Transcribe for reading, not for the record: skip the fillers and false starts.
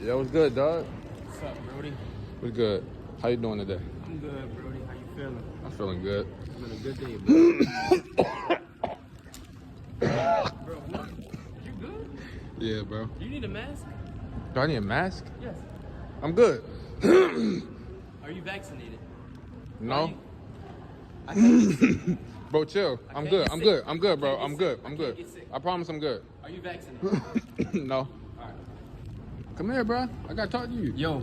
Yeah, what's good, dog? What's up, Brody? What's good? How you doing today? I'm good, Brody. How you feeling? I'm feeling good. It's been a good day, bro. Bro, what? You good? Yeah, bro. Do you need a mask? Do I need a mask? Yes. I'm good. Are you vaccinated? No? I can't get sick. Bro, chill. I'm can't good. get I'm sick. good. I'm good, I bro. can't I'm get good. sick. I'm I good. can't get sick. I promise I'm good. Are you vaccinated? No. Alright. Come here, bro. I gotta talk to you. Yo.